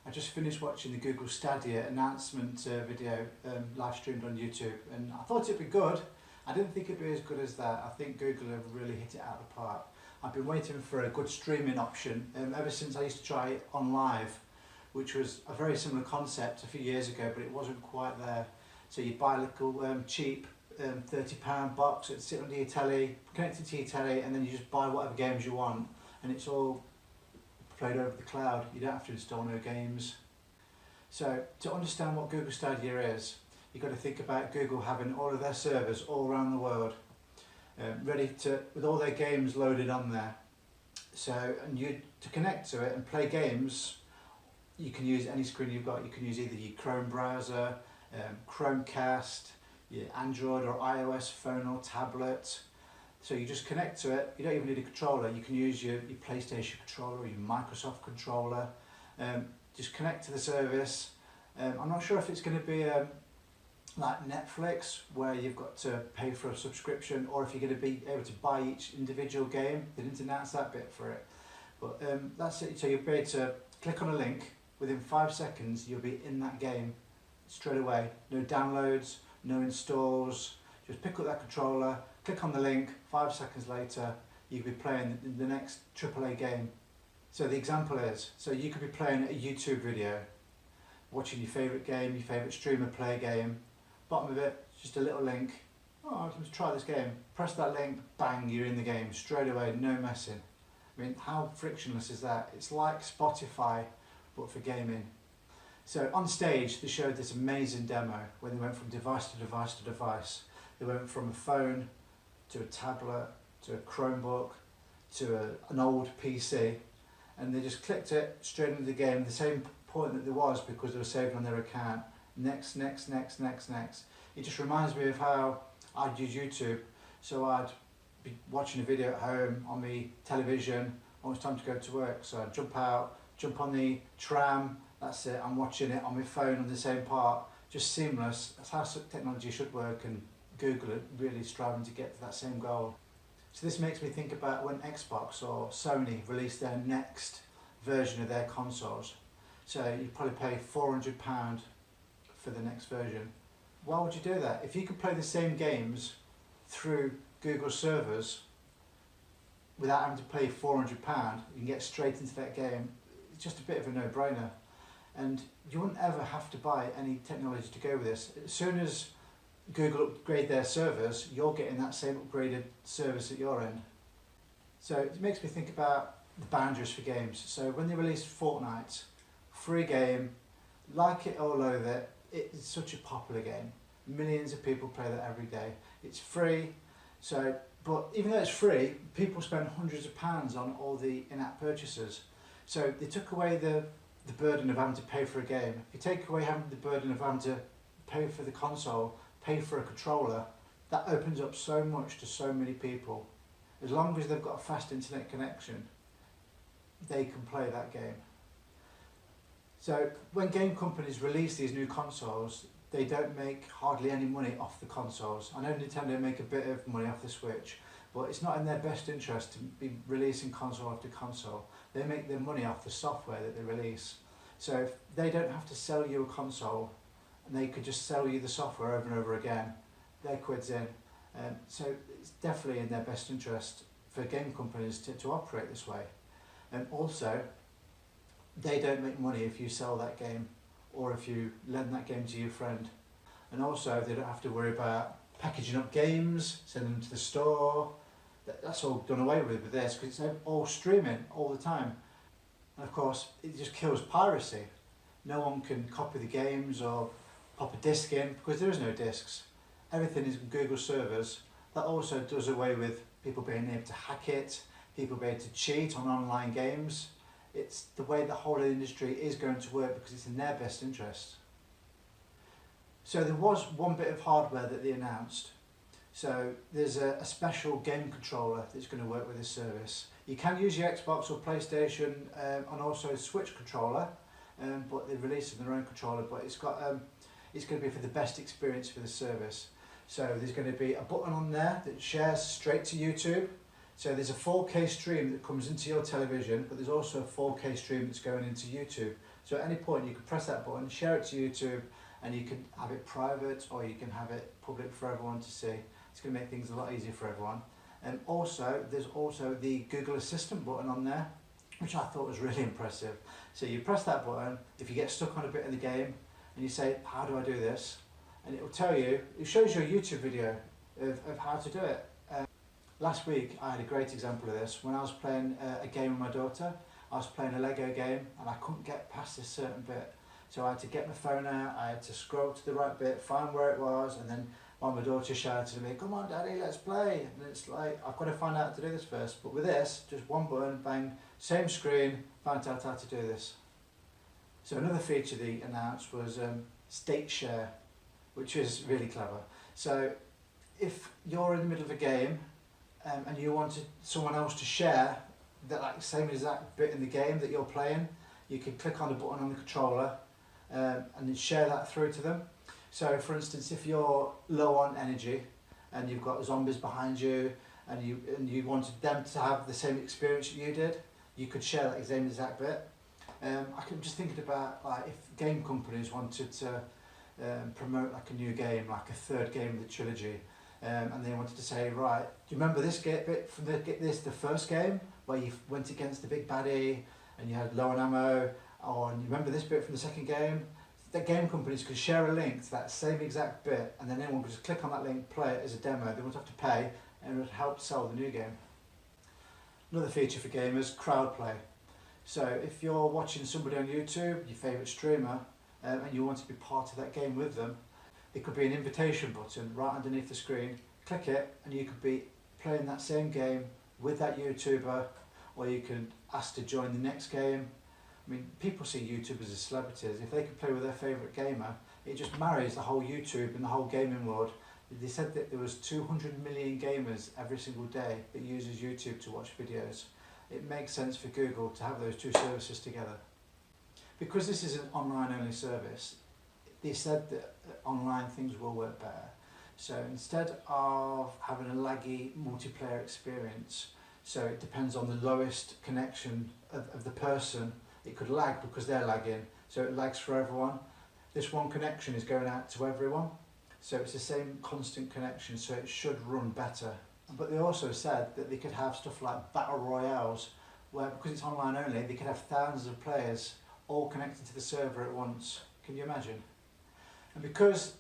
I just finished watching the Google Stadia announcement video live streamed on YouTube, and I thought it'd be good. I didn't think it'd be as good as that. I think Google have really hit it out of the park. I've been waiting for a good streaming option ever since I used to try it on live, which was a very similar concept a few years ago, but it wasn't quite there. So you'd buy a little cheap £30 box, it'd sit under your telly, connected to your telly, and then you just buy whatever games you want, and it's all played over the cloud. You don't have to install no games. So to understand what Google Stadia is, you've got to think about Google having all of their servers all around the world, ready to, with all their games loaded on there. So, and to connect to it and play games, you can use any screen you've got. You can use either your Chrome browser, Chromecast, your Android or iOS phone or tablet. So you just connect to it. You don't even need a controller. You can use your PlayStation controller or your Microsoft controller. Just connect to the service. I'm not sure if it's going to be like Netflix, where you've got to pay for a subscription, or if you're going to be able to buy each individual game. They didn't announce that bit for it. But that's it. So you'll be able to click on a link. Within 5 seconds, you'll be in that game straight away. No downloads, no installs. Just pick up that controller, click on the link, 5 seconds later you could be playing the next AAA game. So the example is, so you could be playing a YouTube video, watching your favourite game, your favourite streamer play a game. Bottom of it, just a little link. Oh, let's try this game. Press that link, bang, you're in the game straight away, no messing. I mean, how frictionless is that? It's like Spotify, but for gaming. So on stage, they showed this amazing demo when they went from device to device to device. They went from a phone to a tablet to a Chromebook to an old PC, and they just clicked it straight into the game, the same point that there was, because they were saved on their account. Next, next, next, next, next. It just reminds me of how I'd use YouTube. So I'd be watching a video at home on my television when it's time to go to work. So I'd jump out, jump on the tram, that's it, I'm watching it on my phone on the same part. Just seamless. That's how technology should work, and Google are really striving to get to that same goal. So this makes me think about when Xbox or Sony release their next version of their consoles. So you probably pay £400 for the next version. Why would you do that? If you could play the same games through Google servers without having to pay £400, you can get straight into that game. It's just a bit of a no-brainer. And you wouldn't ever have to buy any technology to go with this. As soon as Google upgrade their servers, you're getting that same upgraded service at your end. So it makes me think about the boundaries for games. So when they released Fortnite, free game, like it or loathe it, it's such a popular game. Millions of people play that every day. It's free, so, but even though it's free, people spend hundreds of pounds on all the in-app purchases. So they took away the burden of having to pay for a game. If you take away having the burden of having to pay for the console, pay for a controller, that opens up so much to so many people. As long as they've got a fast internet connection, they can play that game. So when game companies release these new consoles, they don't make hardly any money off the consoles. I know Nintendo make a bit of money off the Switch, but it's not in their best interest to be releasing console after console. They make their money off the software that they release. So if they don't have to sell you a console, and they could just sell you the software over and over again, their quid's in. So it's definitely in their best interest for game companies to operate this way. And also, they don't make money if you sell that game or if you lend that game to your friend. And also, they don't have to worry about packaging up games, sending them to the store. That's all done away with this, because it's all streaming all the time. And of course, it just kills piracy. No one can copy the games or pop a disc in, because there is no discs. Everything is Google servers. That also does away with people being able to hack it, people being able to cheat on online games. It's the way the whole industry is going to work, because it's in their best interest. So there was one bit of hardware that they announced. So there's a special game controller that's going to work with this service. You can use your Xbox or PlayStation and also a Switch controller, but they're releasing their own controller, but it's going to be for the best experience for the service. So there's going to be a button on there that shares straight to YouTube. So there's a 4K stream that comes into your television, but there's also a 4K stream that's going into YouTube. So at any point you can press that button, share it to YouTube, and you can have it private or you can have it public for everyone to see. It's going to make things a lot easier for everyone. And also, there's also the Google Assistant button on there, which I thought was really impressive. So you press that button, if you get stuck on a bit in the game, and you say, how do I do this? And it will tell you, it shows you a YouTube video of how to do it. Last week I had a great example of this. When I was playing a game with my daughter, I was playing a Lego game and I couldn't get past a certain bit. So I had to get my phone out, I had to scroll to the right bit, find where it was, and then while my daughter shouted at me, come on daddy, let's play. And it's like, I've got to find out how to do this first. But with this, just one button, bang, same screen, found out how to do this. So another feature they announced was state share, which is really clever. So if you're in the middle of a game and you wanted someone else to share that same exact bit in the game that you're playing, you can click on the button on the controller and then share that through to them. So for instance, if you're low on energy and you've got zombies behind you and you wanted them to have the same experience that you did, you could share that same exact bit. I'm just thinking about if game companies wanted to promote a new game, like a third game of the trilogy, and they wanted to say, right, do you remember this bit from the first game where you went against the big baddie and you had low on ammo, or you remember this bit from the second game? The game companies could share a link to that same exact bit, and then anyone could just click on that link, play it as a demo. They wouldn't have to pay, and it would help sell the new game. Another feature for gamers, crowd play. So if you're watching somebody on YouTube, your favourite streamer, and you want to be part of that game with them, there could be an invitation button right underneath the screen. Click it and you could be playing that same game with that YouTuber, or you can ask to join the next game. I mean, people see YouTubers as celebrities. If they could play with their favourite gamer, it just marries the whole YouTube and the whole gaming world. They said that there was 200 million gamers every single day that uses YouTube to watch videos. It makes sense for Google to have those two services together. Because this is an online only service, they said that online things will work better. So instead of having a laggy multiplayer experience, so it depends on the lowest connection of the person, it could lag because they're lagging, so it lags for everyone. This one connection is going out to everyone, so it's the same constant connection, so it should run better. But they also said that they could have stuff like battle royales, where because it's online only, they could have thousands of players all connected to the server at once. Can you imagine? And because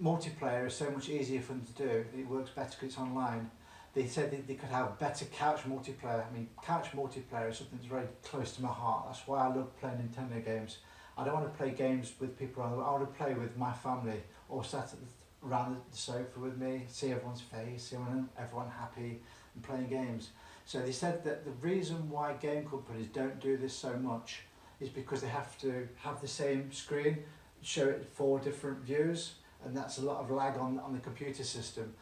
multiplayer is so much easier for them to do, it works better because it's online, they said that they could have better couch multiplayer. I mean, couch multiplayer is something that's very close to my heart. That's why I love playing Nintendo games. I don't want to play games with people around the world. I want to play with my family, all sat around the sofa with me, see everyone's face, see everyone happy and playing games. So they said that the reason why game companies don't do this so much is because they have to have the same screen, show it 4 different views, and that's a lot of lag on the computer system.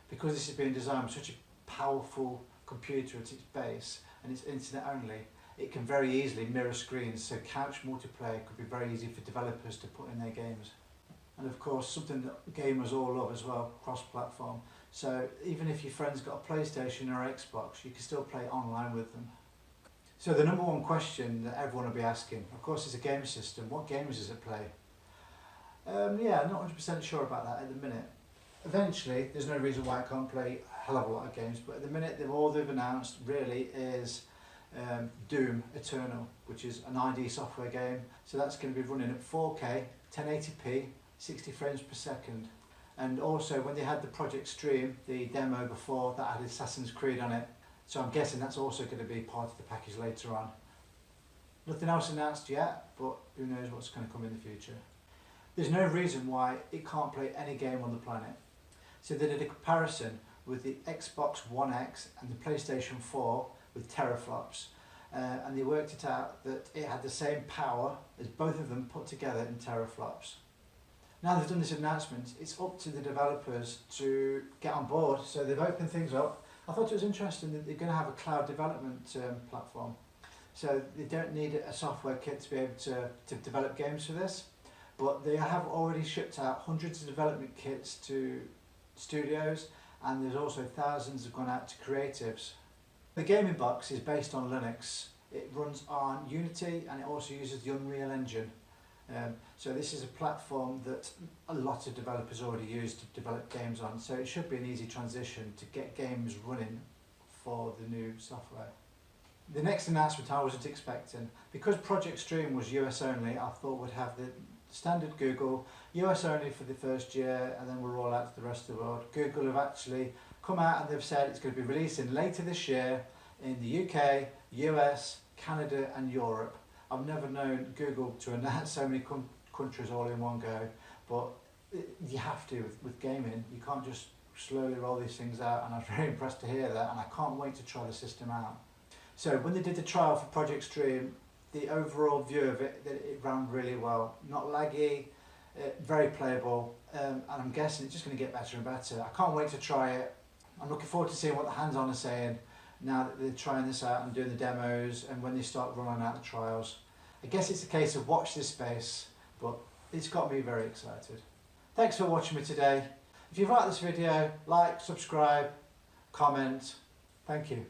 Because this is being designed with such a powerful computer at its base, and it's internet only, it can very easily mirror screens, so couch multiplayer could be very easy for developers to put in their games. And of course, something that gamers all love as well, cross-platform. So even if your friend's got a PlayStation or Xbox, you can still play online with them. So the number one question that everyone will be asking, of course, is a game system. What games does it play? Yeah, I'm not 100% sure about that at the minute. Eventually, there's no reason why I can't play a hell of a lot of games, but at the minute, all they've announced really is Doom Eternal, which is an ID software game. So that's going to be running at 4K, 1080p, 60 frames per second. And also, when they had the Project Stream, the demo before, that had Assassin's Creed on it. So I'm guessing that's also going to be part of the package later on. Nothing else announced yet, but who knows what's going to come in the future. There's no reason why it can't play any game on the planet. So they did a comparison with the Xbox One X and the PlayStation 4 with teraflops, and they worked it out that it had the same power as both of them put together in teraflops. Now they've done this announcement, it's up to the developers to get on board, so they've opened things up. I thought it was interesting that they're going to have a cloud development platform, so they don't need a software kit to be able to develop games for this, but they have already shipped out hundreds of development kits to studios, and there's also thousands have gone out to creatives. The gaming box is based on Linux, It runs on Unity and it also uses the Unreal Engine. So this is a platform that a lot of developers already use to develop games on, so it should be an easy transition to get games running for the new software. The next announcement I wasn't expecting, because Project Stream was US only, I thought we'd have the standard Google, US only for the first year, and then we'll roll out to the rest of the world. Google have actually come out and they've said it's going to be releasing later this year in the UK, US, Canada and Europe. I've never known Google to announce so many countries all in one go, but you have to with gaming. You can't just slowly roll these things out, and I was very impressed to hear that, and I can't wait to try the system out. So when they did the trial for Project Stream, the overall view of it, that it ran really well, not laggy, very playable, and I'm guessing it's just going to get better and better. I can't wait to try it. I'm looking forward to seeing what the hands-on are saying now that they're trying this out and doing the demos, and when they start rolling out the trials. I guess it's a case of watch this space, but it's got me very excited. Thanks for watching me today. If you've liked this video, like, subscribe, comment. Thank you.